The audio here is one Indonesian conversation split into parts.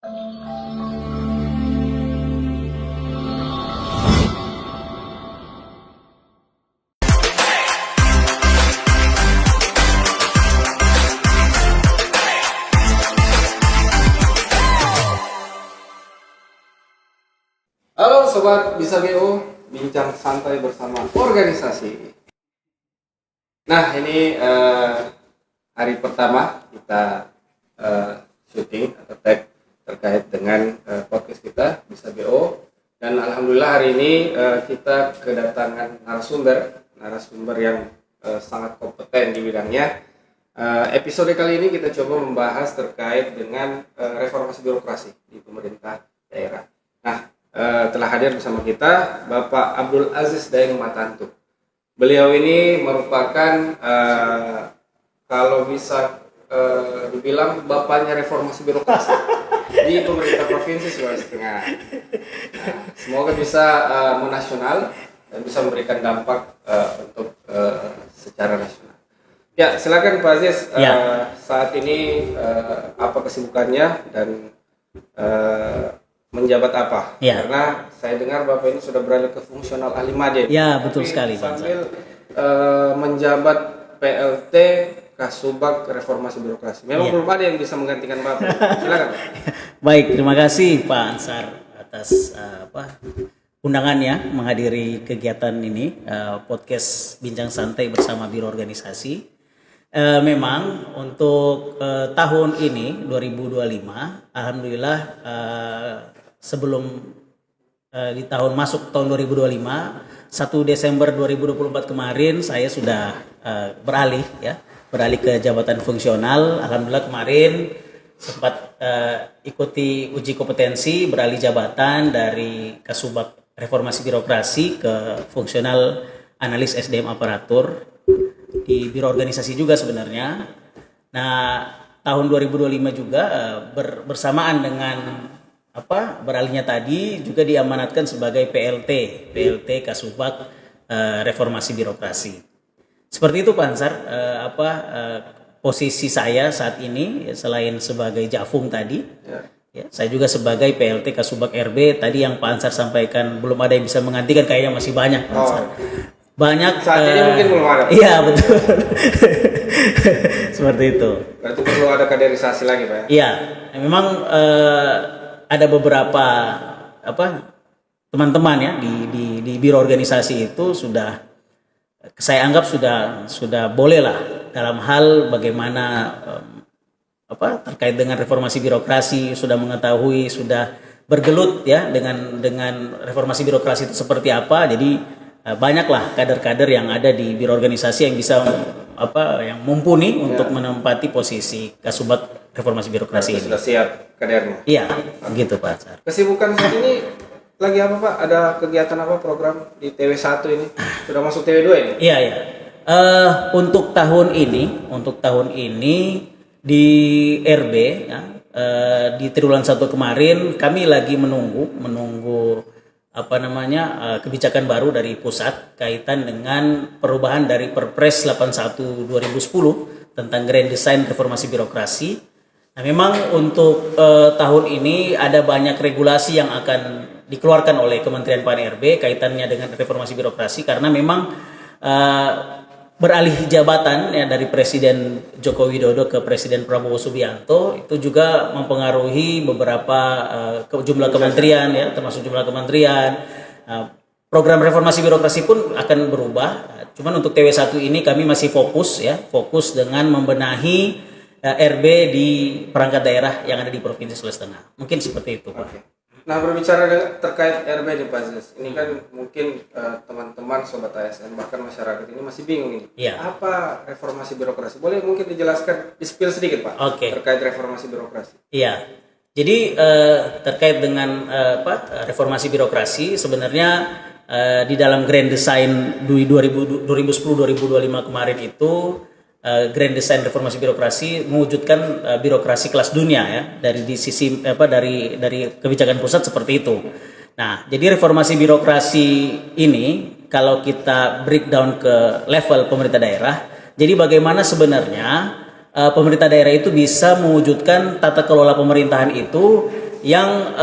Halo Sobat Bisa BO, bincang santai bersama organisasi. Nah ini hari pertama kita syuting atau tag terkait dengan podcast kita Bisa BO. Dan Alhamdulillah hari ini kita kedatangan narasumber yang sangat kompeten di bidangnya. Episode kali ini kita coba membahas terkait dengan reformasi birokrasi di pemerintah daerah. Nah, telah hadir bersama kita Bapak Abdul Aziz Daeng Matantu. Beliau ini merupakan kalau bisa dibilang bapaknya reformasi birokrasi di pemerintah provinsi Sulawesi Tengah. Semoga bisa menasional dan bisa memberikan dampak untuk secara nasional. Ya, silakan Pak Aziz. Saat ini apa kesibukannya dan menjabat apa? Ya. Karena saya dengar Bapak ini sudah beralih ke fungsional ahli madya. Ya, betul sekali. Sambil menjabat PLT Kasubag Reformasi Birokrasi. Memang belum ada yang bisa menggantikan Bapak. Silakan. Baik, terima kasih Pak Ansar atas undangannya menghadiri kegiatan ini, podcast Bincang Santai bersama Biro Organisasi. Memang untuk tahun ini 2025, alhamdulillah sebelum di tahun masuk tahun 2025, 1 Desember 2024 kemarin saya sudah beralih ke jabatan fungsional. Alhamdulillah kemarin sempat ikuti uji kompetensi beralih jabatan dari Kasubag Reformasi Birokrasi ke fungsional analis SDM aparatur di biro organisasi juga sebenarnya. Nah, tahun 2025 juga bersamaan dengan beralihnya tadi juga diamanatkan sebagai PLT Kasubag Reformasi Birokrasi. Seperti itu Pak Ansar, posisi saya saat ini selain sebagai Jafung tadi, ya, saya juga sebagai PLT Kasubag RB. Tadi yang Pak Ansar sampaikan belum ada yang bisa menggantikan, kayaknya masih banyak Pak Ansar. Banyak saat ini mungkin belum ada. Iya betul. Seperti itu. Berarti perlu ada kaderisasi lagi Pak? Iya, memang ada beberapa teman-teman ya di biro organisasi itu sudah saya anggap sudah boleh lah dalam hal bagaimana terkait dengan reformasi birokrasi, sudah mengetahui, sudah bergelut ya dengan reformasi birokrasi itu seperti apa. Jadi banyaklah kader-kader yang ada di biro organisasi yang bisa yang mumpuni untuk menempati posisi Kasubag Reformasi Birokrasi ini. Sudah siap kadernya? Iya, gitu Pak Ansar. Kesibukan saat ini lagi apa Pak? Ada kegiatan apa program di TW1 ini? Sudah masuk TW2 ini? Iya. Untuk tahun ini di RB ya, di triwulan 1 kemarin kami lagi menunggu kebijakan baru dari pusat kaitan dengan perubahan dari Perpres 81 2010 tentang Grand Design Reformasi Birokrasi. Nah, memang untuk tahun ini ada banyak regulasi yang akan dikeluarkan oleh Kementerian PAN-RB kaitannya dengan reformasi birokrasi, karena memang beralih jabatan ya dari Presiden Joko Widodo ke Presiden Prabowo Subianto itu juga mempengaruhi beberapa jumlah kementerian ya, termasuk jumlah kementerian. Program reformasi birokrasi pun akan berubah. Cuman untuk TW1 ini kami masih fokus dengan membenahi RB di perangkat daerah yang ada di Provinsi Sulawesi Tengah. Mungkin seperti itu, Pak. Okay. Nah, berbicara terkait RB di Pak Aziz, ini kan mungkin teman-teman sobat ASN bahkan masyarakat ini masih bingung ini. Ya. Apa reformasi birokrasi? Boleh mungkin dijelaskan, di-spill sedikit Pak, terkait reformasi birokrasi. Iya. Jadi terkait dengan reformasi birokrasi sebenarnya di dalam Grand Design 2010-2025 kemarin itu Grand Design Reformasi Birokrasi mewujudkan birokrasi kelas dunia ya, dari sisi dari kebijakan pusat seperti itu. Nah, jadi reformasi birokrasi ini kalau kita breakdown ke level pemerintah daerah, jadi bagaimana sebenarnya pemerintah daerah itu bisa mewujudkan tata kelola pemerintahan itu yang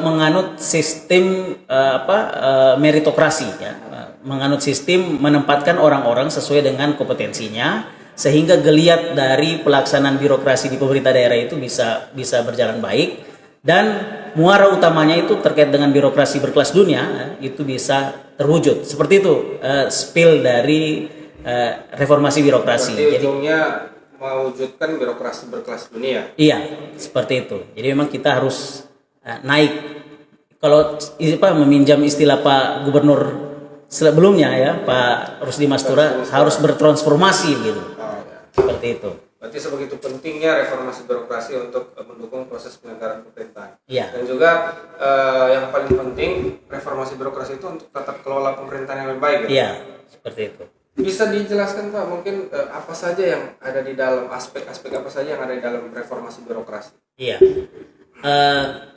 menganut sistem meritokrasi, ya, menganut sistem menempatkan orang-orang sesuai dengan kompetensinya, sehingga geliat dari pelaksanaan birokrasi di pemerintah daerah itu bisa berjalan baik, dan muara utamanya itu terkait dengan birokrasi berkelas dunia, ya, itu bisa terwujud. Seperti itu spill dari reformasi birokrasi. Berarti ujungnya mewujudkan birokrasi berkelas dunia. Iya, seperti itu. Jadi memang kita harus naik. Kalau meminjam istilah Pak Gubernur sebelumnya, ya, Pak Rusdi Mastura, harus bertransformasi gitu. Oh, ya. Seperti itu. Berarti sebegitu pentingnya reformasi birokrasi untuk mendukung proses penyelenggaraan pemerintahan. Iya. Dan juga yang paling penting reformasi birokrasi itu untuk tata kelola pemerintahan yang lebih baik. Ya? Iya, seperti itu. Bisa dijelaskan Pak mungkin apa saja yang ada di dalam aspek-aspek apa saja yang ada di dalam reformasi birokrasi? Iya.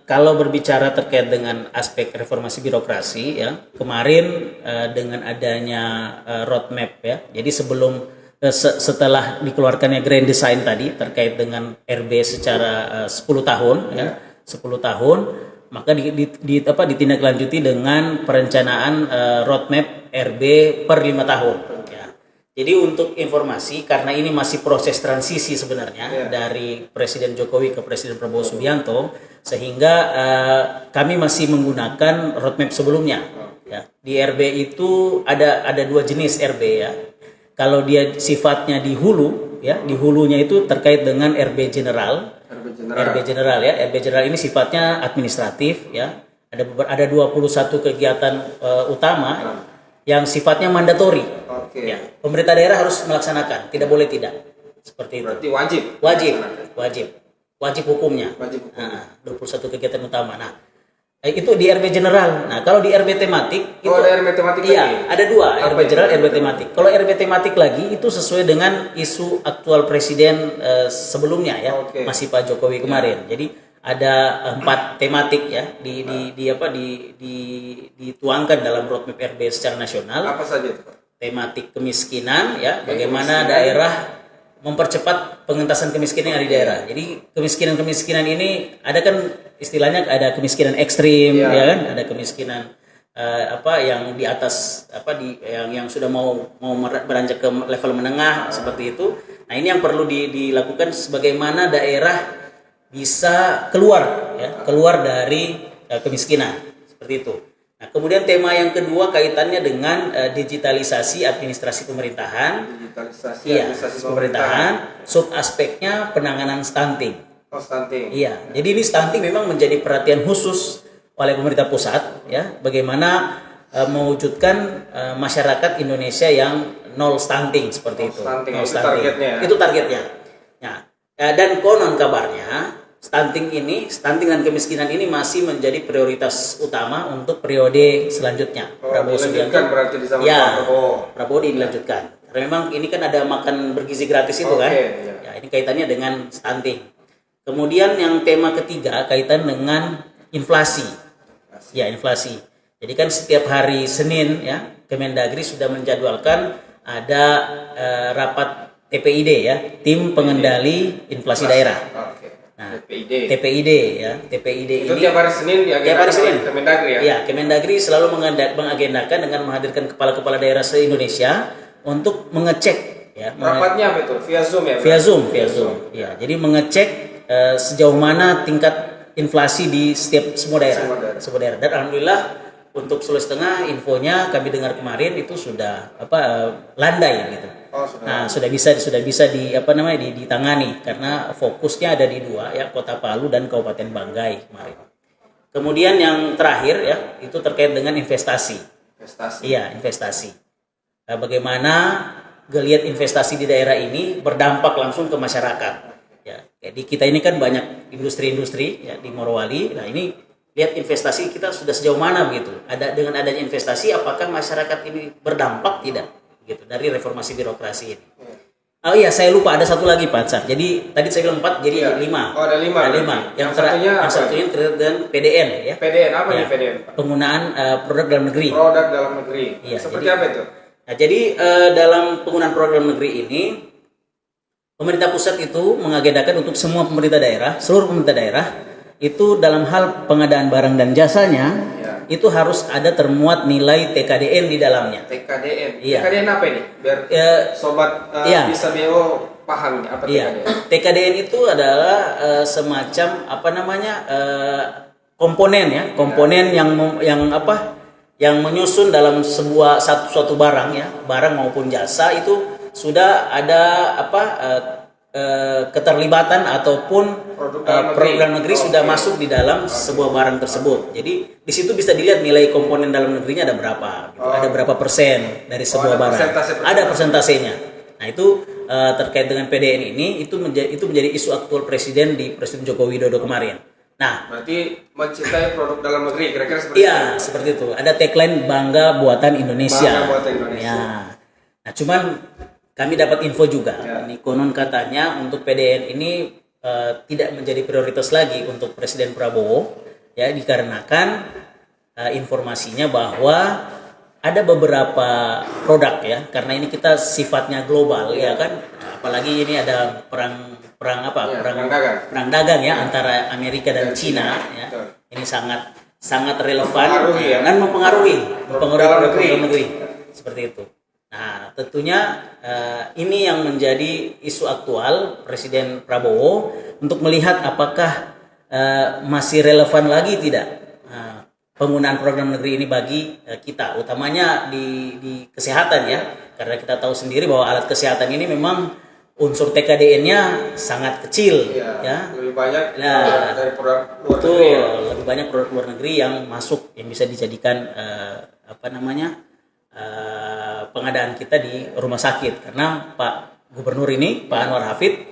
Kalau berbicara terkait dengan aspek reformasi birokrasi, ya, kemarin dengan adanya roadmap, ya. Jadi setelah dikeluarkannya grand design tadi terkait dengan RB secara 10 tahun, ya, 10 tahun, maka ditindaklanjuti dengan perencanaan roadmap RB per 5 tahun. Jadi untuk informasi, karena ini masih proses transisi sebenarnya dari Presiden Jokowi ke Presiden Prabowo Subianto, sehingga kami masih menggunakan roadmap sebelumnya. Ya. Di RB itu ada dua jenis RB, ya. Kalau dia sifatnya di hulu, ya, di hulunya itu terkait dengan RB General. RB General, ya. RB General ini sifatnya administratif, ya. Ada 21 kegiatan utama yang sifatnya mandatori. Ya, pemerintah daerah harus melaksanakan, tidak boleh tidak. Seperti itu. Berarti wajib hukumnya. 21 kegiatan utama. Nah, itu di RB General. Nah, kalau di RB tematik itu ada RB tematik iya, lagi. ada dua, RB General, RB tematik. Kalau RB tematik lagi itu sesuai dengan isu aktual presiden sebelumnya, ya. Masih Pak Jokowi kemarin. Jadi ada 4 tematik, ya, dituangkan dalam roadmap RB secara nasional. Apa saja itu, Pak? Tematik kemiskinan, ya, bagaimana daerah mempercepat pengentasan kemiskinan yang ada di daerah. Jadi kemiskinan ini ada kan istilahnya ada kemiskinan ekstrim, ya kan, ada kemiskinan yang di atas yang sudah mau beranjak ke level menengah seperti itu. Nah, ini yang perlu dilakukan sebagaimana daerah bisa keluar dari kemiskinan seperti itu. Nah, kemudian tema yang kedua kaitannya dengan digitalisasi administrasi pemerintahan. Administrasi pemerintahan. Sub aspeknya penanganan stunting. Stunting. Iya. Jadi ini stunting memang menjadi perhatian khusus oleh pemerintah pusat, ya. Bagaimana mewujudkan masyarakat Indonesia yang nol stunting seperti itu. Nol stunting. Itu targetnya. Nah, dan konon kabarnya stunting dan kemiskinan ini masih menjadi prioritas utama untuk periode selanjutnya. Prabowo Subianto berarti di zaman Prabowo dilanjutkan. Karena memang ini kan ada makan bergizi gratis itu kan. Ya, ini kaitannya dengan stunting. Kemudian yang tema ketiga kaitan dengan inflasi. Ya, inflasi. Jadi kan setiap hari Senin, ya, Kemendagri sudah menjadwalkan ada rapat TPID, ya, tim pengendali inflasi daerah. Nah, TPID, ya, TPID itu ini tiap hari Senin Kemendagri, ya. Ya, Kemendagri selalu mengagendakan dengan menghadirkan kepala-kepala daerah se-Indonesia untuk mengecek, ya. Rapatnya apa itu? Via Zoom, ya? Via Zoom. Ya, jadi mengecek sejauh mana tingkat inflasi di semua daerah. Dan alhamdulillah untuk Sulawesi Tengah infonya kami dengar kemarin itu sudah landai gitu. Sudah bisa ditangani karena fokusnya ada di dua, ya, Kota Palu dan Kabupaten Banggai kemarin. Kemudian yang terakhir, ya, itu terkait dengan investasi. Iya, investasi. Bagaimana geliat investasi di daerah ini berdampak langsung ke masyarakat. Ya, jadi kita ini kan banyak industri-industri, ya, di Morowali. Nah, ini lihat investasi kita sudah sejauh mana begitu. Dengan adanya investasi apakah masyarakat ini berdampak tidak? Gitu, dari reformasi birokrasi ini. Oh iya, saya lupa ada satu lagi Pak Ansar. Jadi tadi saya bilang 4 jadi 5. Oh, ada 5. Ada 5. Yang satunya terkait dengan PDN, ya. PDN apa nih PDN, Pak? Penggunaan produk dalam negeri. Produk dalam negeri. Ya, seperti apa itu? Nah, jadi dalam penggunaan produk dalam negeri ini pemerintah pusat itu mengagendakan untuk semua pemerintah daerah, seluruh pemerintah daerah itu dalam hal pengadaan barang dan jasanya Ya. itu harus ada termuat nilai TKDN di dalamnya. TKDN. Iya. TKDN apa ini? Biar sobat iya. bisa BO paham nih apa Iya, TKDN. TKDN itu adalah semacam apa namanya komponen ya, komponen yang menyusun dalam suatu barang ya, barang maupun jasa itu sudah ada keterlibatan ataupun produk dalam negeri sudah masuk di dalam sebuah barang tersebut. Jadi di situ bisa dilihat nilai komponen dalam negerinya ada berapa, gitu. Ada berapa persen dari sebuah barang. Ada persentasenya. Nah itu terkait dengan PDN ini itu menjadi isu aktual Presiden Joko Widodo kemarin. Nah, berarti mencintai produk dalam negeri kira-kira seperti iya, itu. seperti itu. Ada tagline Bangga Buatan Indonesia. Bangga Buatan Indonesia. Ya. Nah, cuman kami dapat info juga. Ya. Ini konon katanya untuk PDN ini tidak menjadi prioritas lagi untuk Presiden Prabowo ya dikarenakan informasinya bahwa ada beberapa produk ya, karena ini kita sifatnya global ya kan, apalagi ini ada perang dagang ya antara Amerika dan Cina ya. Betul. Ini sangat relevan dan mempengaruhi dalam negeri seperti itu. Nah tentunya ini yang menjadi isu aktual Presiden Prabowo untuk melihat apakah masih relevan lagi tidak penggunaan program negeri ini bagi kita, utamanya di kesehatan ya, karena kita tahu sendiri bahwa alat kesehatan ini memang unsur TKDN-nya sangat kecil ya. Lebih banyak dari produk luar Betul, negeri. Ya? Lebih banyak produk luar negeri yang masuk yang bisa dijadikan pengadaan kita di rumah sakit, karena Pak Gubernur ini Pak Anwar Hafid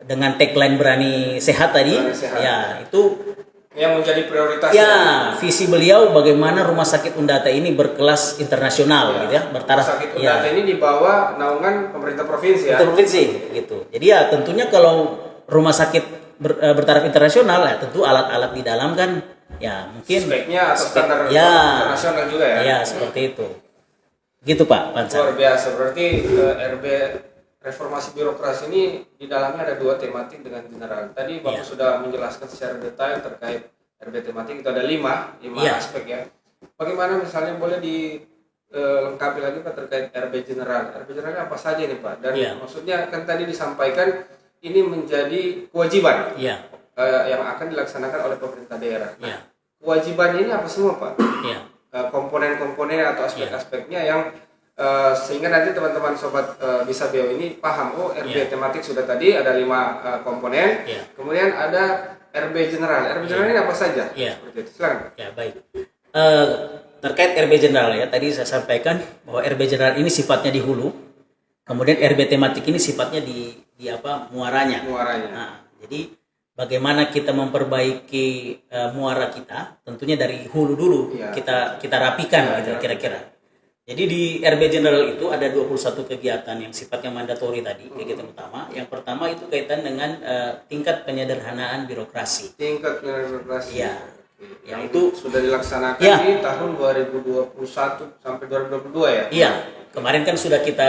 dengan tagline berani sehat tadi ya itu yang menjadi prioritas ya, visi beliau bagaimana rumah sakit Undata ini berkelas internasional gitu ya, bertaraf. Rumah sakit Undata ini di bawah naungan pemerintah provinsi ya. Provinsi gitu. Jadi ya tentunya kalau rumah sakit bertaraf internasional ya tentu alat-alat di dalam kan ya mungkin speknya atau standar internasional juga ya. Ya, seperti itu. Gitu Pak Pansar. Luar biasa. Berarti RB reformasi birokrasi ini di dalamnya ada dua tematik dengan general. Tadi Bapak sudah menjelaskan secara detail terkait RB tematik itu ada lima aspek ya. Bagaimana misalnya boleh dilengkapi lagi Pak terkait RB general? RB generalnya apa saja nih Pak? Dan maksudnya kan tadi disampaikan ini menjadi kewajiban yang akan dilaksanakan oleh pemerintah daerah. Nah, kewajiban ini apa semua Pak? Komponen-komponen atau aspek-aspeknya yang sehingga nanti teman-teman sobat bisa BO ini paham RB tematik sudah tadi ada 5 komponen, kemudian ada RB general. RB general ini apa saja? Seperti itu. Silakan. Ya baik. Terkait RB general ya tadi saya sampaikan bahwa RB general ini sifatnya di hulu, kemudian RB tematik ini sifatnya di muaranya. Nah, jadi bagaimana kita memperbaiki muara kita, tentunya dari hulu dulu kita rapikan gitu kira-kira. Jadi di RB General itu ada 21 kegiatan yang sifatnya mandatori tadi, kegiatan utama. Yang pertama itu kaitan dengan tingkat penyederhanaan birokrasi. Tingkat penyederhanaan birokrasi. Ya. Yang itu sudah dilaksanakan di tahun 2021 sampai 2022 ya. Iya. Kemarin kan sudah kita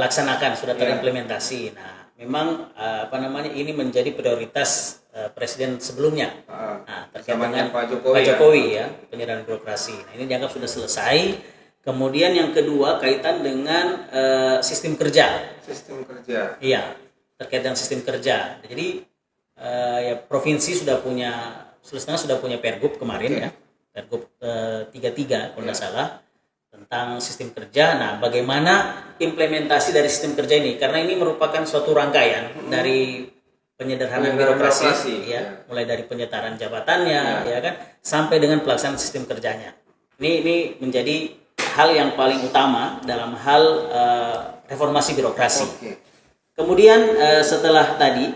laksanakan, sudah terimplementasi. Nah, memang ini menjadi prioritas presiden sebelumnya. Nah, terkait dengan Pak Jokowi ya, penyederhanaan birokrasi. Nah, ini dianggap sudah selesai. Kemudian yang kedua kaitan dengan sistem kerja. Sistem kerja. Iya, terkait dengan sistem kerja. Jadi provinsi sudah punya Pergub kemarin ya, Pergub 33 kalau nggak salah tentang sistem kerja. Nah, bagaimana implementasi dari sistem kerja ini? Karena ini merupakan suatu rangkaian dari penyederhanaan birokrasi ya, mulai dari penyetaran jabatannya ya kan, sampai dengan pelaksanaan sistem kerjanya. Ini menjadi hal yang paling utama dalam hal reformasi birokrasi. Kemudian setelah tadi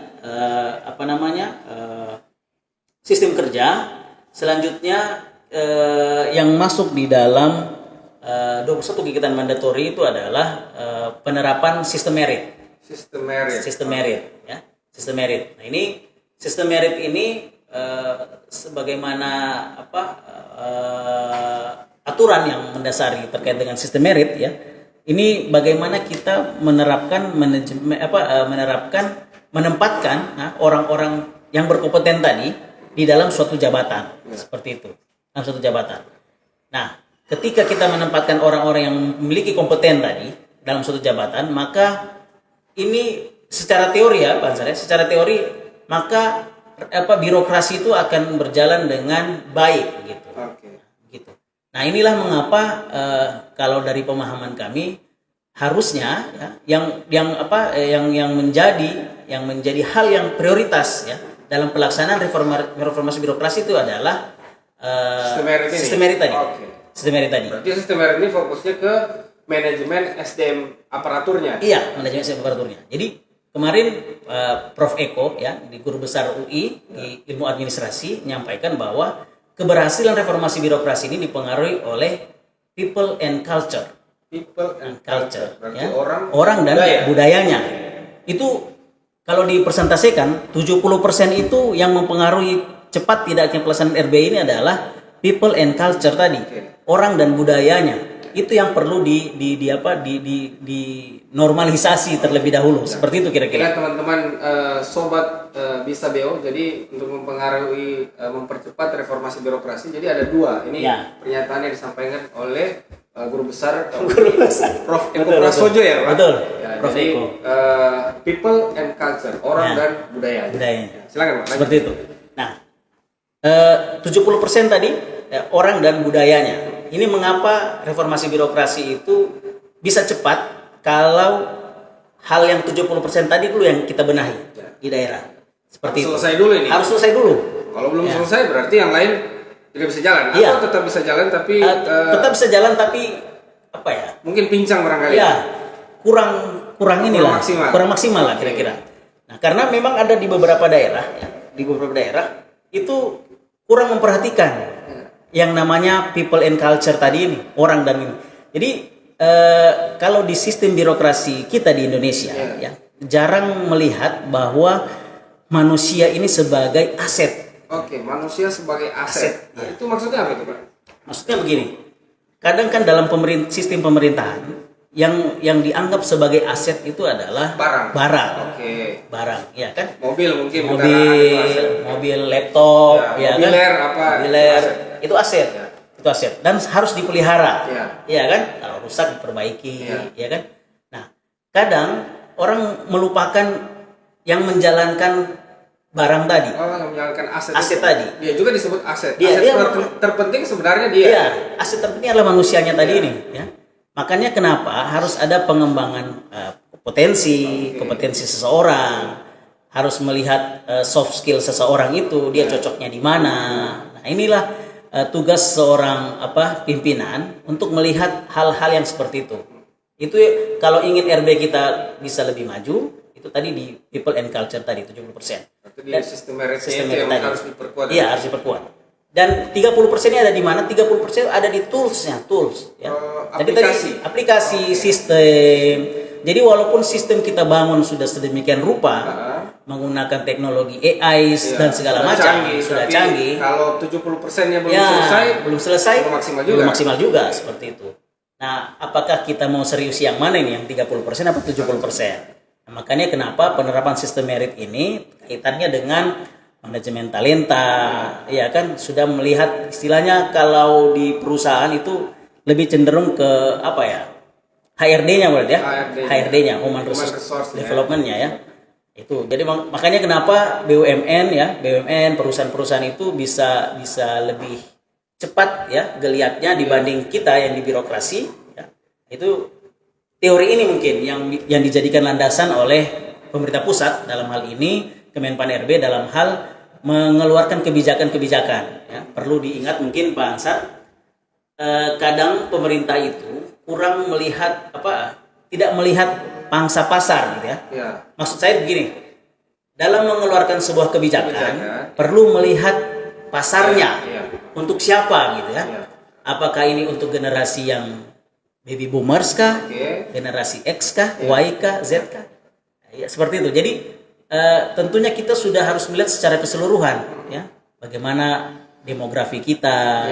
sistem kerja, selanjutnya yang masuk di dalam 21 kegiatan mandatori itu adalah penerapan sistem merit. Sistem merit ya. Sistem merit. Nah, ini sistem merit ini sebagaimana aturan yang mendasari terkait dengan sistem merit ya. Ini bagaimana kita menempatkan orang-orang yang berkompeten tadi di dalam suatu jabatan, seperti itu, dalam suatu jabatan. Nah, ketika kita menempatkan orang-orang yang memiliki kompeten tadi dalam suatu jabatan, maka ini secara teori ya, Pak Ansar, secara teori maka birokrasi itu akan berjalan dengan baik gitu. Gitu. Nah, inilah mengapa kalau dari pemahaman kami harusnya ya, yang menjadi hal yang prioritas ya dalam pelaksanaan reformasi birokrasi itu adalah sistem merit tadi. Sistem merit tadi. Berarti sistem merit ini fokusnya ke manajemen SDM aparaturnya. Iya, manajemen SDM aparaturnya. Jadi kemarin Prof Eko ya di Guru Besar UI di Ilmu Administrasi menyampaikan bahwa keberhasilan reformasi birokrasi ini dipengaruhi oleh people and culture. People and culture. Berarti Ya. orang Dan budayanya. Itu kalau dipresentasikan 70% itu yang mempengaruhi cepat tidaknya pelaksanaan RB ini adalah people and culture tadi. Orang dan budayanya. Itu yang perlu di normalisasi terlebih dahulu. Seperti itu kira-kira. Ya, teman-teman sobat Bisa BO, jadi untuk mempercepat reformasi birokrasi, jadi ada dua. Ini pernyataan yang disampaikan oleh Guru Besar Prof Eko Prasojo ya, Pak? Betul. Ya, Prof jadi, Eko. People and culture, orang dan budaya. Budayanya. Silakan, Pak. Seperti itu. Nah, 70% tadi orang dan budayanya. Ini mengapa reformasi birokrasi itu bisa cepat kalau hal yang 70% tadi dulu yang kita benahi di daerah. Seperti harus selesai dulu ini. Harus selesai dulu. Kalau belum selesai berarti yang lain tidak bisa jalan. Iya. Atau tetap bisa jalan tapi tetap bisa jalan tapi apa ya? Mungkin pincang barangkali. Ya, kurang inilah. Kurang maksimal lah kira-kira. Nah, karena memang ada di beberapa daerah itu kurang memperhatikan yang namanya people and culture tadi ini, orang dan ini. Jadi kalau di sistem birokrasi kita di Indonesia ya jarang melihat bahwa manusia ini sebagai aset. Oke, manusia sebagai aset. Nah, itu maksudnya apa itu, Pak? Maksudnya begini. Kadang kan dalam sistem pemerintahan yang dianggap sebagai aset itu adalah barang. Oke. Barang, ya kan? Mobil mungkin. Mobil, laptop, ya kan? Mobiler, itu aset. Itu aset dan harus dipelihara. Ya kan? Kalau rusak diperbaiki, ya kan? Nah, kadang orang melupakan yang menjalankan barang tadi. Yang menjalankan aset. Aset tadi. Dia juga disebut aset. Dia terpenting sebenarnya dia. Iya, aset terpenting adalah manusianya tadi ini, ya. Makanya kenapa harus ada pengembangan kompetensi seseorang, harus melihat soft skill seseorang itu, dia cocoknya di mana. Nah, inilah tugas seorang pimpinan untuk melihat hal-hal yang seperti itu. Itu kalau ingin RB kita bisa lebih maju, itu tadi di people and culture tadi 70%. Dan sistem merit tadi harus diperkuat. Iya, harus diperkuat. Dan 30%-nya ada di mana? 30% ada di tools ya. Jadi aplikasi sistem. Jadi walaupun sistem kita bangun sudah sedemikian rupa, menggunakan teknologi AI dan segala macam, sudah canggih. Kalau 70%-nya belum selesai, belum maksimal juga seperti itu. Nah, apakah kita mau serius yang mana ini, yang 30% atau 70%? Nah, makanya kenapa penerapan sistem merit ini kaitannya dengan manajemen talenta, ya kan, sudah melihat istilahnya kalau di perusahaan itu lebih cenderung ke HRD-nya berarti ya, HRD-nya, Human Resource Development-nya ya. Itu. Jadi makanya kenapa BUMN perusahaan-perusahaan itu bisa lebih cepat ya geliatnya dibanding kita yang di birokrasi ya. Itu teori ini mungkin yang dijadikan landasan oleh pemerintah pusat dalam hal ini Kemenpan RB dalam hal mengeluarkan kebijakan-kebijakan ya. Perlu diingat mungkin Pak Ansar, kadang pemerintah itu kurang melihat tidak melihat pangsa pasar gitu ya. Maksud saya begini, dalam mengeluarkan sebuah kebijakan perlu melihat pasarnya untuk siapa gitu ya. Apakah ini untuk generasi yang baby boomers kah, generasi X kah, Y kah, Z kah? Ya, seperti itu. Jadi tentunya kita sudah harus melihat secara keseluruhan ya, bagaimana demografi kita,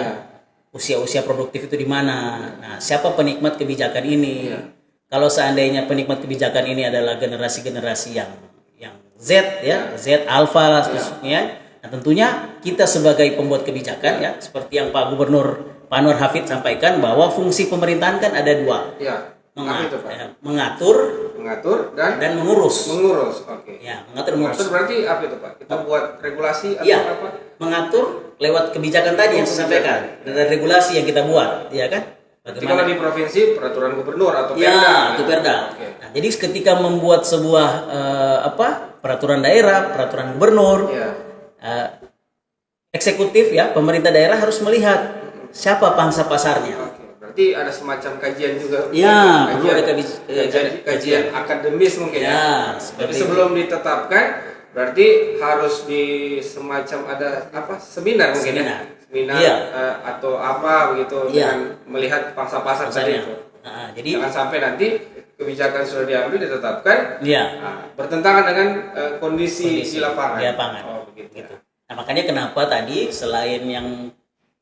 usia-usia produktif itu di mana. Nah, siapa penikmat kebijakan ini? Kalau seandainya penikmat kebijakan ini adalah generasi-generasi yang Z ya, Z alpha ya, Nah, tentunya kita sebagai pembuat kebijakan ya, seperti yang Pak Gubernur Pak Anwar Hafid sampaikan bahwa fungsi pemerintahan kan ada dua. Ya. Apa itu, Pak? Mengatur dan mengurus. Mengurus. Oke. Ya, mengatur Berarti apa itu, Pak? Kita buat regulasi atau ya, apa? Mengatur lewat kebijakan tadi yang saya sampaikan dan regulasi yang kita buat, ya kan? Jadi kalau di provinsi peraturan gubernur atau perda. Ya, itu perda. Oke. Nah, jadi ketika membuat sebuah peraturan daerah, peraturan gubernur, eksekutif ya, pemerintah daerah harus melihat siapa pangsa pasarnya. Oke. Berarti ada semacam kajian juga. Ya, perlu ada kajian akademis mungkin ya. Jadi sebelum ditetapkan berarti harus di semacam ada apa? Seminar mungkin ya. Seminar atau apa begitu dengan melihat pangsa pasar tadi itu. Jadi jangan sampai nanti kebijakan sudah diambil ditetapkan bertentangan dengan kondisi di lapangan. Oh, begitu. Nah, makanya kenapa tadi selain yang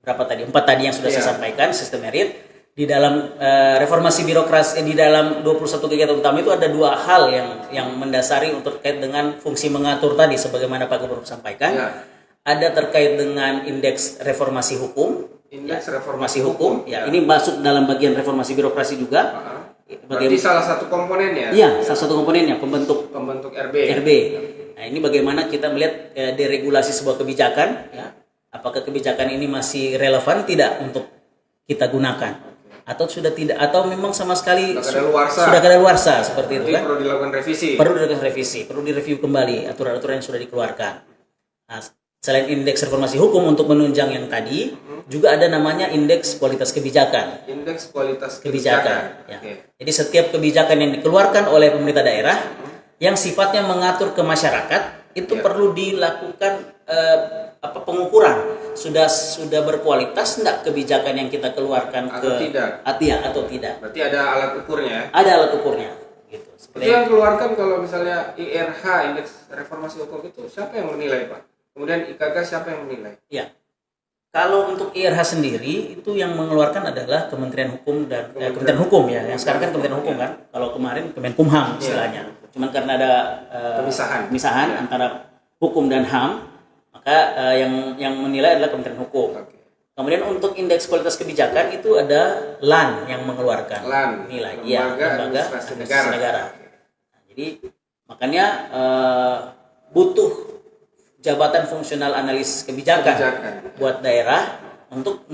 berapa tadi 4 tadi yang sudah saya sampaikan sistem merit di dalam reformasi birokrasi di dalam 21 kegiatan utama itu ada 2 hal yang mendasari untuk terkait dengan fungsi mengatur tadi sebagaimana Pak Gubernur sampaikan. Ada terkait dengan indeks reformasi hukum. Indeks reformasi hukum. Ya, ini masuk dalam bagian reformasi birokrasi juga. Berarti salah satu komponennya. Iya, salah satu komponennya pembentuk RB. Nah, ini bagaimana kita melihat deregulasi sebuah kebijakan ya. Apakah kebijakan ini masih relevan tidak untuk kita gunakan atau sudah tidak atau memang sama sekali sudah kadaluarsa seperti itu kan? Perlu dilakukan revisi. Perlu dilakukan revisi, perlu direview kembali aturan-aturan yang sudah dikeluarkan. Nah, selain indeks reformasi hukum untuk menunjang yang tadi, juga ada namanya indeks kualitas kebijakan. Indeks kualitas kebijakan. Ya. Jadi setiap kebijakan yang dikeluarkan oleh pemerintah daerah yang sifatnya mengatur ke masyarakat itu perlu dilakukan pengukuran sudah berkualitas enggak kebijakan yang kita keluarkan atau tidak. Berarti ada alat ukurnya. Ada alat ukurnya gitu. Itu yang keluarkan kalau misalnya IRH indeks reformasi hukum itu siapa yang menilai, Pak? Kemudian IKK siapa yang menilai? Ya. Kalau untuk IRH sendiri itu yang mengeluarkan adalah Kementerian Hukum dan Kementerian Hukum ya. Yang sekarang kan Kementerian Hukum kan. Kalau kemarin Kemenkumham istilahnya. Cuman karena ada pemisahan antara hukum dan HAM, maka yang menilai adalah Kementerian Hukum. Kemudian untuk indeks kualitas kebijakan itu ada LAN yang mengeluarkan nilai. Lembaga Administrasi Negara. Nah, jadi makanya butuh jabatan fungsional analis kebijakan buat daerah untuk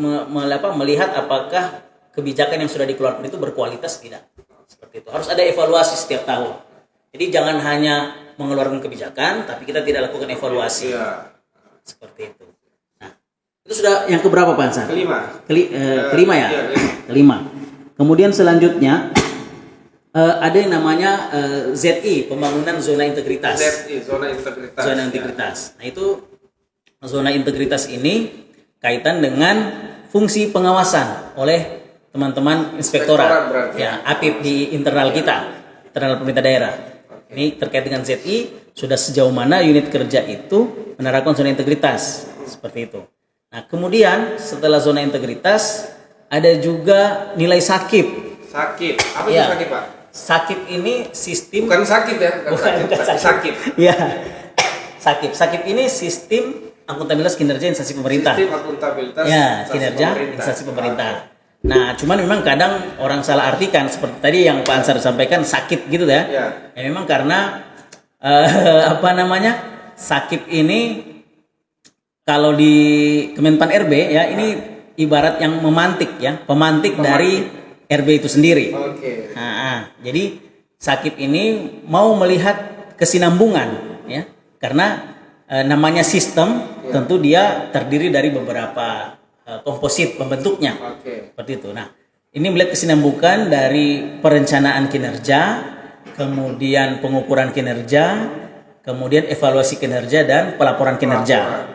melihat apakah kebijakan yang sudah dikeluarkan itu berkualitas tidak. Seperti itu. Harus ada evaluasi setiap tahun. Jadi jangan hanya mengeluarkan kebijakan tapi kita tidak lakukan evaluasi. Seperti itu. Nah, itu sudah yang keberapa Pak Ansar? Kelima ya? Kelima. Kemudian selanjutnya ada yang namanya ZI, pembangunan zona integritas. ZI, zona integritas. Zona integritas. Nah, itu zona integritas ini kaitan dengan fungsi pengawasan oleh teman-teman inspektorat ya, APIP di internal kita, internal pemerintah daerah. Ini terkait dengan ZI, sudah sejauh mana unit kerja itu menerapkan zona integritas seperti itu. Nah, kemudian setelah zona integritas ada juga nilai sakit. Apa itu sakit, Pak? Sakit ini sistem bukan sakit ya, bukan sakit. Ya. Sakit ini sistem akuntabilitas kinerja instansi pemerintah. Sistem akuntabilitas kinerja instansi pemerintah. Nah, cuman memang kadang orang salah artikan seperti tadi yang Pak Ansar sampaikan sakit gitu ya. Ya memang karena sakit ini kalau di Kemenpan RB ya ini ibarat yang memantik ya, pemantik dari RB itu sendiri. Jadi sakit ini mau melihat kesinambungan ya, karena namanya sistem tentu dia terdiri dari beberapa komposit pembentuknya. Seperti itu. Nah, ini melihat kesinambungan dari perencanaan kinerja, kemudian pengukuran kinerja, kemudian evaluasi kinerja dan pelaporan kinerja.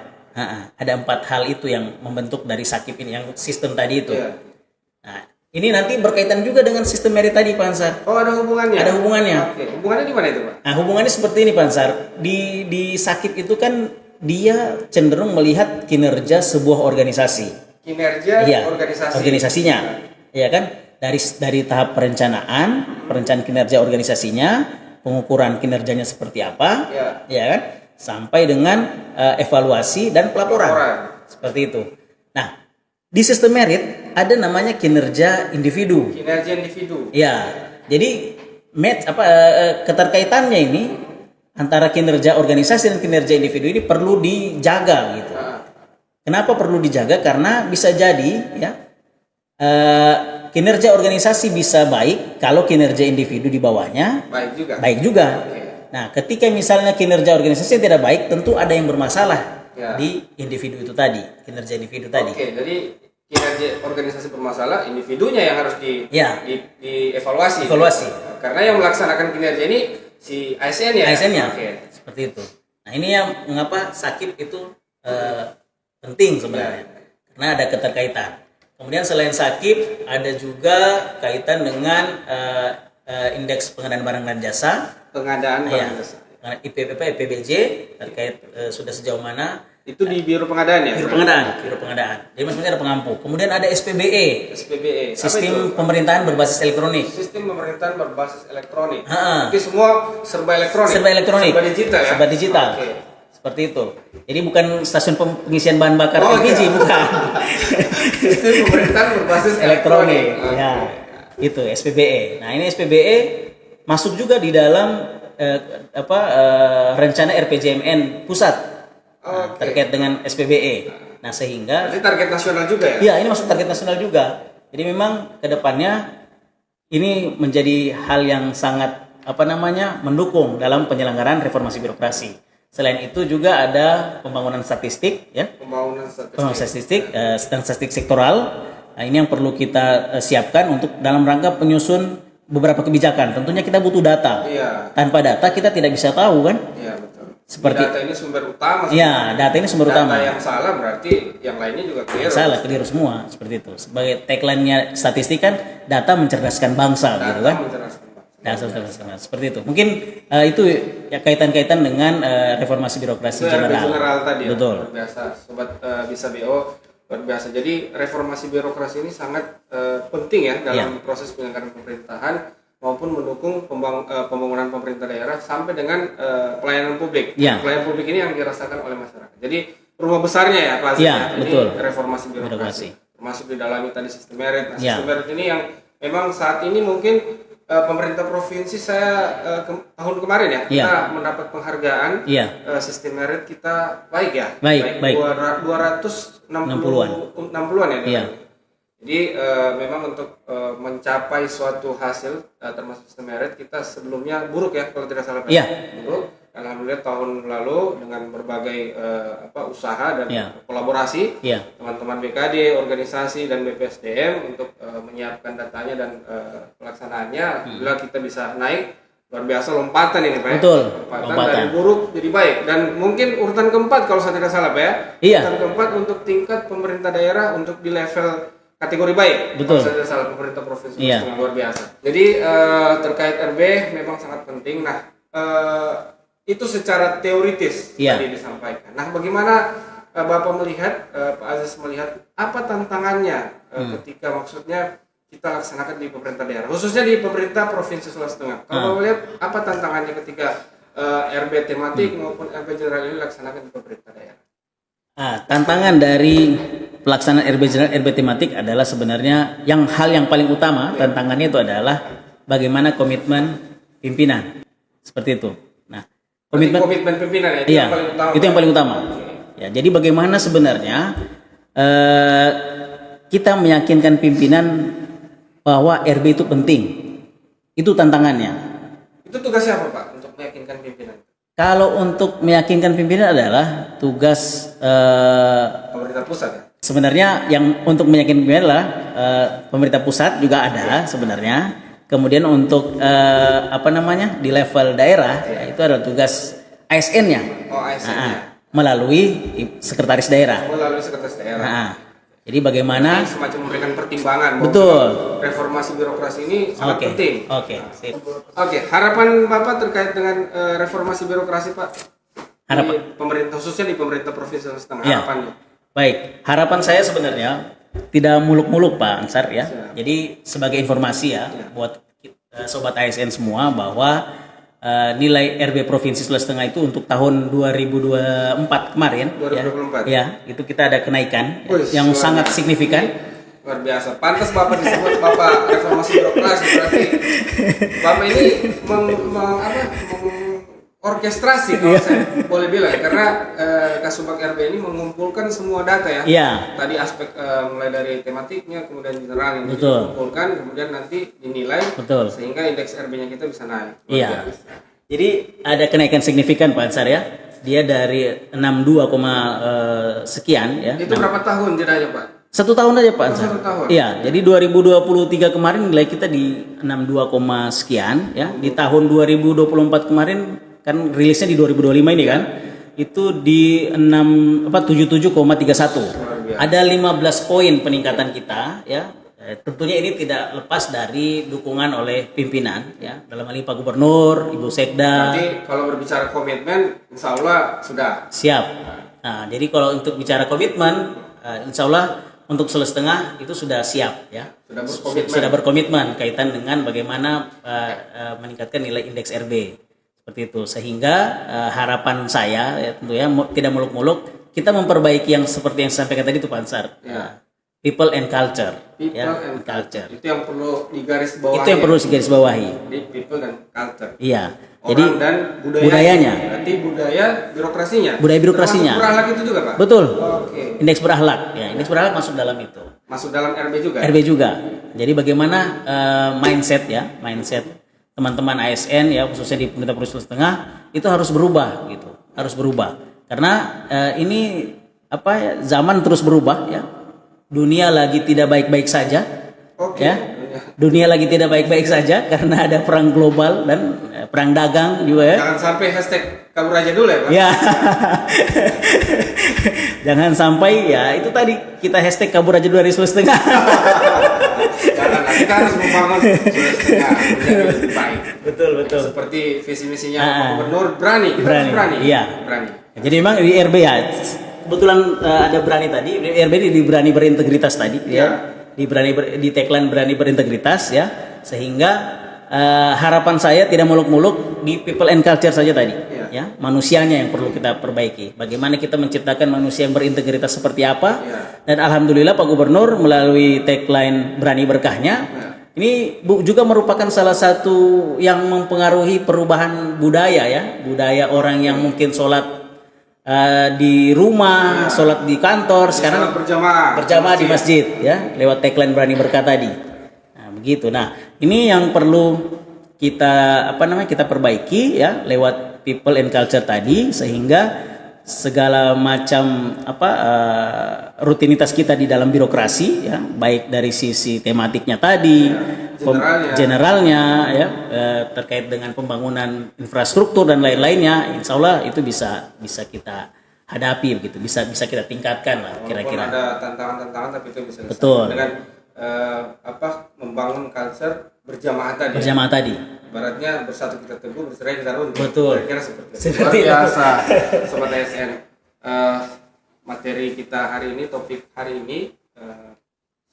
Ada 4 hal itu yang membentuk dari sakit ini, yang sistem tadi itu. Nah, ini nanti berkaitan juga dengan sistem merit tadi, Pak Ansar. Oh, ada hubungannya? Ada hubungannya. Hubungannya di mana itu, Pak? Nah, hubungannya seperti ini, Pak Ansar. Di sakit itu kan dia cenderung melihat kinerja sebuah organisasi. Organisasinya. Iya kan? Dari tahap perencanaan kinerja organisasinya, pengukuran kinerjanya seperti apa, ya kan? sampai dengan evaluasi dan pelaporan. Seperti itu. Nah, di sistem merit ada namanya kinerja individu. Kinerja individu. Ya, jadi keterkaitannya ini antara kinerja organisasi dan kinerja individu ini perlu dijaga gitu. Kenapa perlu dijaga? Karena bisa jadi ya kinerja organisasi bisa baik kalau kinerja individu di bawahnya baik juga. Nah, ketika misalnya kinerja organisasi tidak baik, tentu ada yang bermasalah di individu itu tadi, kinerja individu tadi. Jadi kinerja organisasi bermasalah, individunya yang harus dievaluasi. Karena yang melaksanakan kinerja ini si ASN ya. ASN-nya. Seperti itu. Nah, ini yang mengapa sakit itu penting sebenarnya. Karena ada keterkaitan. Kemudian selain sakit, ada juga kaitan dengan indeks pengadaan barang dan jasa. IPBJ terkait sudah sejauh mana. Itu di Biro Pengadaan ya? Biro Pengadaan. Jadi maksudnya ada pengampu. Kemudian ada SPBE. Sistem pemerintahan berbasis elektronik. Jadi semua serba elektronik. Serba digital ya? Serba digital. Seperti itu. Jadi bukan stasiun pengisian bahan bakar LPG, bukan. Sistem pemerintahan berbasis elektronik. Ya, itu SPBE. Nah, ini SPBE masuk juga di dalam rencana RPJMN pusat. Terkait dengan SPBE. Nah, sehingga jadi target nasional juga ya? Iya, ini masuk target nasional juga. Jadi memang ke depannya ini menjadi hal yang sangat mendukung dalam penyelenggaraan reformasi birokrasi. Selain itu juga ada pembangunan statistik ya. Pembangunan statistik dan statistik sektoral. Nah, ini yang perlu kita siapkan untuk dalam rangka penyusun beberapa kebijakan. Tentunya kita butuh data. Iya. Tanpa data kita tidak bisa tahu kan? Iya, betul. Seperti data ini sumber utama. Iya, data ini sumber utama. Data yang salah berarti yang lainnya juga keliru. Keliru semua, seperti itu. Sebagai tagline-nya statistik kan, data mencerdaskan bangsa, gitu kan? Seperti itu. Mungkin itu ya kaitan-kaitan dengan reformasi birokrasi general tadi. Betul. Luar biasa, sobat Bisa BO, luar biasa. Jadi reformasi birokrasi ini sangat penting ya dalam proses penyelenggaraan pemerintahan maupun mendukung pembangunan pemerintah daerah sampai dengan pelayanan publik. Pelayanan publik ini yang dirasakan oleh masyarakat. Jadi rumah besarnya ya Pak Aziz, betul. Reformasi birokrasi. Termasuk di dalamnya tadi sistem merit. Nah, sistem merit ini yang memang saat ini mungkin pemerintah provinsi tahun kemarin ya kita mendapat penghargaan sistem merit kita baik ya. Baik. 260-an ya. Jadi memang untuk mencapai suatu hasil termasuk sistem merit kita sebelumnya buruk ya kalau tidak salah Pak. Buruk. Alhamdulillah tahun lalu dengan berbagai usaha dan kolaborasi teman-teman BKD, organisasi dan BPSDM untuk menyiapkan datanya dan pelaksanaannya, alhamdulillah kita bisa naik. Luar biasa lompatan ini Pak. Betul. Lompatan dari buruk jadi baik dan mungkin urutan keempat kalau saya tidak salah Pak ya. Urutan keempat untuk tingkat pemerintah daerah untuk di level kategori baik. Betul. Kalau saya tidak salah pemerintah provinsi luar biasa. Jadi terkait RB memang sangat penting. Nah itu secara teoritis tadi disampaikan. Nah bagaimana Bapak melihat, Pak Aziz melihat apa tantangannya ketika maksudnya kita laksanakan di pemerintah daerah, khususnya di pemerintah Provinsi Sulawesi Tengah. Kalau Bapak lihat apa tantangannya ketika RB tematik maupun RB general ini laksanakan di pemerintah daerah? Tantangan dari pelaksanaan RB general, RB tematik adalah sebenarnya hal yang paling utama tantangannya itu adalah bagaimana komitmen pimpinan. Seperti itu. Nah, komitmen pimpinan ya, itu yang paling utama. Ya, jadi bagaimana sebenarnya kita meyakinkan pimpinan bahwa RB itu penting. Itu tantangannya. Itu tugas siapa Pak untuk meyakinkan pimpinan? Kalau untuk meyakinkan pimpinan adalah tugas pemerintah pusat ya? Sebenarnya yang untuk meyakinkan pimpinan adalah pemerintah pusat juga ada sebenarnya. Kemudian untuk di level daerah itu adalah tugas ASN-nya. Melalui sekretaris daerah. Jadi bagaimana semacam memberikan pertimbangan. Betul. Reformasi birokrasi ini sangat penting. Oke. Harapan Bapak terkait dengan reformasi birokrasi Pak. Harapan di pemerintah khususnya di pemerintah Provinsi Sulawesi Tengah. Harapannya. Baik, harapan saya sebenarnya tidak muluk-muluk Pak Ansar ya. Jadi sebagai informasi buat sobat ASN semua bahwa nilai RB Provinsi Sulawesi Tengah itu untuk tahun 2024 kemarin 2024. ya, itu kita ada kenaikan Wih, yang luar sangat biasa. signifikan. Luar biasa. Pantas Bapak disebut Bapak reformasi birokrasi, berarti Bapak ini orkestrasi kalau saya boleh bilang, karena Kasubag RB ini mengumpulkan semua data ya. Iya. Tadi aspek mulai dari tematiknya, kemudian general ini Betul. dikumpulkan, kemudian nanti dinilai, Betul. sehingga indeks RB-nya kita bisa naik. Luar Iya. biasa. Jadi ada kenaikan signifikan Pak Ansar ya. Dia dari 62, sekian ya. Itu berapa tahun jedanya Pak? 1 tahun aja Pak Ansar. 1 tahun. Iya, jadi 2023 kemarin nilai kita di 62, sekian ya. Di tahun 2024 kemarin kan rilisnya di 2025 ini kan. Itu di 77,31. Ada 15 poin peningkatan kita ya. Tentunya ini tidak lepas dari dukungan oleh pimpinan ya. Dalam hal ini Pak Gubernur, Ibu Sekda. Berarti kalau berbicara komitmen, insya Allah sudah. Siap. Nah, jadi kalau untuk bicara komitmen, insya Allah untuk Sulawesi Tengah itu sudah siap ya. Sudah berkomitmen. Kaitan dengan bagaimana meningkatkan nilai indeks RB seperti itu. Sehingga harapan saya ya, tentu ya tidak muluk-muluk, kita memperbaiki yang seperti yang saya sampaikan tadi itu Pak Ansar. Ya. People and culture. People ya, and culture. Itu yang perlu digaris bawahi. Itu yang perlu digarisbawahi. Di people dan culture. Iya. Orang Jadi dan budayanya. Berarti budaya birokrasinya. Budaya birokrasinya. Termasuk berakhlak itu juga Pak. Betul. Oke. Indeks berakhlak ya, indeks berakhlak masuk dalam itu. Masuk dalam RB juga. RB juga. Jadi bagaimana mindset teman-teman ASN ya, khususnya di pemerintah Provinsi Sulawesi Tengah itu harus berubah gitu. Harus berubah. Karena ini zaman terus berubah ya. Dunia lagi tidak baik-baik saja. Oke. Ya. Dunia lagi tidak baik-baik saja karena ada perang global dan perang dagang juga ya. Jangan sampai hashtag kabur aja dulu ya Pak. Ya. Jangan sampai ya itu tadi kita hashtag kabur aja dari Sulawesi Tengah. Jangan, kita harus membangun Sulawesi Tengah menjadi lebih baik. Betul. Seperti visi misinya Pak Gubernur, berani. Kita harus berani. Iya. Berani. Jadi memang di RB ya kebetulan ada berani tadi. RB di berani berintegritas tadi ya. Di tagline berani berintegritas ya. Sehingga harapan saya tidak muluk-muluk di people and culture saja tadi ya. Manusianya yang perlu kita perbaiki. Bagaimana kita menciptakan manusia yang berintegritas seperti apa? Dan alhamdulillah Pak Gubernur melalui tagline berani berkahnya ini juga merupakan salah satu yang mempengaruhi perubahan budaya ya. Budaya orang yang mungkin sholat di rumah, sholat di kantor, sekarang berjamaah di masjid ya, lewat tagline berani berkah tadi. Nah, begitu. Nah, ini yang perlu kita kita perbaiki ya lewat people and culture tadi, sehingga segala macam rutinitas kita di dalam birokrasi ya, baik dari sisi tematiknya tadi, generalnya ya, terkait dengan pembangunan infrastruktur dan lain-lainnya, insya Allah itu bisa kita hadapi begitu, bisa kita tingkatkan lah kira-kira. Walaupun ada tantangan-tantangan tapi itu bisa Betul. Dengan membangun culture berjamaah tadi. Ibaratnya bersatu kita teguh, bercerai kita runtuh. Betul. Kira-kira seperti itu. Seperti Luar biasa, Sobat ASN. Materi kita hari ini, topik hari ini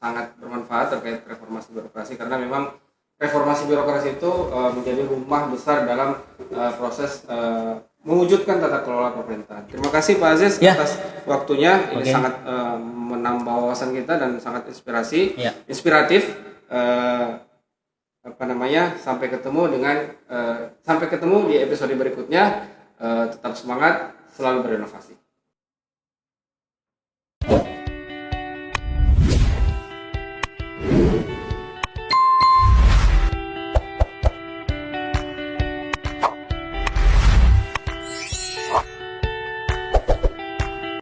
sangat bermanfaat terkait reformasi birokrasi, karena memang reformasi birokrasi itu menjadi rumah besar dalam proses mewujudkan tata kelola pemerintahan. Terima kasih Pak Aziz atas waktunya. Ini sangat menambah wawasan kita dan sangat inspiratif. Sampai ketemu di episode berikutnya. Tetap semangat, selalu berinovasi.